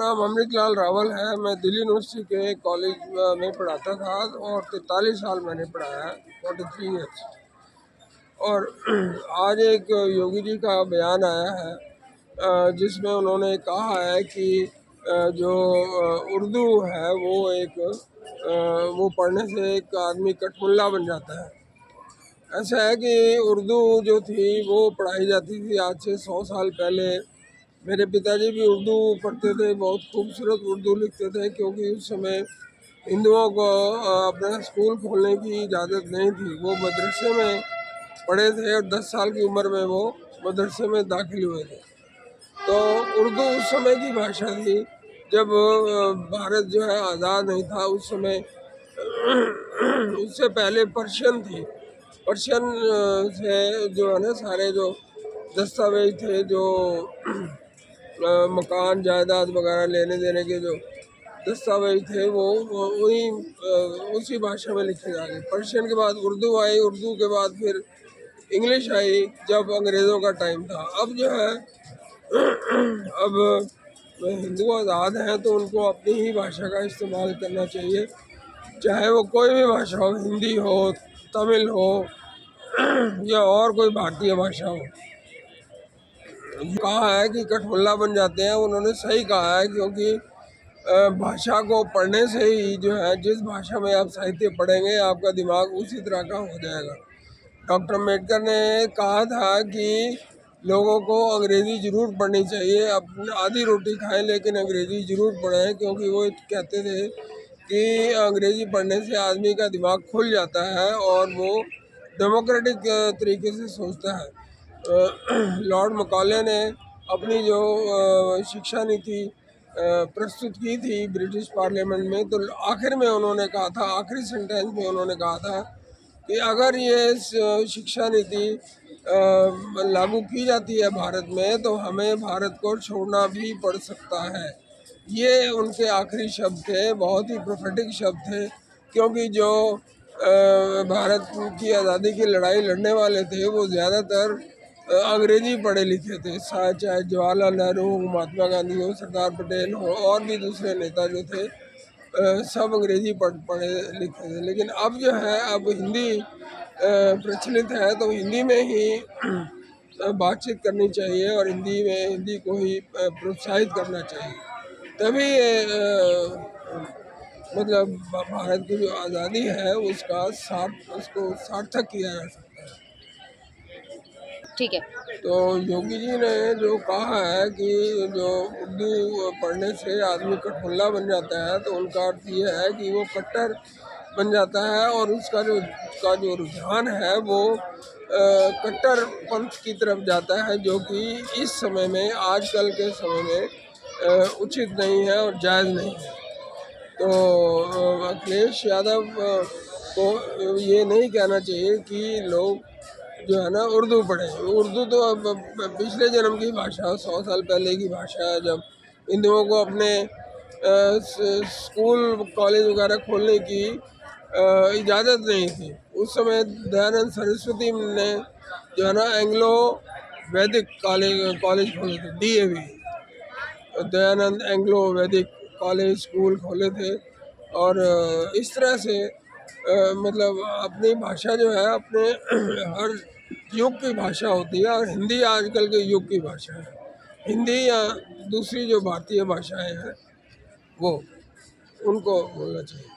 नाम अमृत लाल रावल है। मैं दिल्ली यूनिवर्सिटी के कॉलेज में पढ़ाता था और 43 साल मैंने पढ़ाया है, 43 ईयर्स। और आज एक योगी जी का बयान आया है जिसमें उन्होंने कहा है कि जो उर्दू है वो पढ़ने से एक आदमी कठमुल्ला बन जाता है। ऐसा है कि उर्दू जो थी वो पढ़ाई जाती थी आज से 100 साल पहले। मेरे पिताजी भी उर्दू पढ़ते थे, बहुत खूबसूरत उर्दू लिखते थे, क्योंकि उस समय हिंदुओं को अपना स्कूल खोलने की इजाज़त नहीं थी। वो मदरसे में पढ़े थे और 10 साल की उम्र में वो मदरसे में दाखिल हुए थे। तो उर्दू उस समय की भाषा थी जब भारत जो है आज़ाद नहीं था। उस समय उससे पहले पर्शियन थी। पर्शियन से जो है ना सारे जो दस्तावेज थे, जो मकान जायदाद वगैरह लेने देने के जो दस्तावेज थे वो उसी भाषा में लिखे जा रहे। पर्शियन के बाद उर्दू आई, उर्दू के बाद फिर इंग्लिश आई जब अंग्रेज़ों का टाइम था। अब जो है अब हिंदू आज़ाद हैं तो उनको अपनी ही भाषा का इस्तेमाल करना चाहिए, चाहे वो कोई भी भाषा हो, हिंदी हो, तमिल हो या और कोई भारतीय भाषा हो। कहा है कि कठमुल्ला बन जाते हैं, उन्होंने सही कहा है, क्योंकि भाषा को पढ़ने से ही जो है, जिस भाषा में आप साहित्य पढ़ेंगे आपका दिमाग उसी तरह का हो जाएगा। डॉक्टर अम्बेडकर ने कहा था कि लोगों को अंग्रेज़ी ज़रूर पढ़नी चाहिए, अपनी आधी रोटी खाएं लेकिन अंग्रेज़ी ज़रूर पढ़ें, क्योंकि वो कहते थे कि अंग्रेज़ी पढ़ने से आदमी का दिमाग खुल जाता है और वो डेमोक्रेटिक तरीके से सोचता है। लॉर्ड मकॉले ने अपनी जो शिक्षा नीति प्रस्तुत की थी ब्रिटिश पार्लियामेंट में, तो आखिर में उन्होंने कहा था, आखिरी सेंटेंस में उन्होंने कहा था कि अगर ये शिक्षा नीति लागू की जाती है भारत में तो हमें भारत को छोड़ना भी पड़ सकता है। ये उनके आखिरी शब्द थे, बहुत ही प्रोफेटिक शब्द थे, क्योंकि जो भारत की आज़ादी की लड़ाई लड़ने वाले थे वो ज़्यादातर अंग्रेज़ी पढ़े लिखे थे, चाहे जवाहरलाल नेहरू हो, महात्मा गांधी हो, सरदार पटेल हो, और भी दूसरे नेता जो थे सब अंग्रेज़ी पढ़े लिखे थे। लेकिन अब जो है, अब हिंदी प्रचलित है तो हिंदी में ही बातचीत करनी चाहिए और हिंदी को ही प्रोत्साहित करना चाहिए, तभी मतलब भारत की जो आज़ादी है उसको सार्थक किया जा सकता है। ठीक है। तो योगी जी ने जो कहा है कि जो उर्दू पढ़ने से आदमी कठमुल्ला बन जाता है, तो उनका अर्थ ये है कि वो कट्टर बन जाता है और उसका जो रुझान है वो कट्टर पंथ की तरफ जाता है, जो कि इस समय में, आजकल के समय में उचित नहीं है और जायज़ नहीं है। तो अखिलेश यादव को ये नहीं कहना चाहिए कि लोग जो है ना उर्दू पढ़े। उर्दू तो अब पिछले जन्म की भाषा, 100 साल पहले की भाषा है, जब हिंदुओं को अपने स्कूल कॉलेज वगैरह खोलने की इजाज़त नहीं थी। उस समय दयानंद सरस्वती ने जो है ना एंग्लो वैदिक कॉलेज खोले थे, DAV, दयानंद एंग्लो वैदिक कॉलेज स्कूल खोले थे। और इस तरह से मतलब अपनी भाषा जो है अपने हर युग की भाषा होती है, और हिंदी आजकल के युग की भाषा है। हिंदी या दूसरी जो भारतीय भाषाएं हैं वो उनको बोलना चाहिए।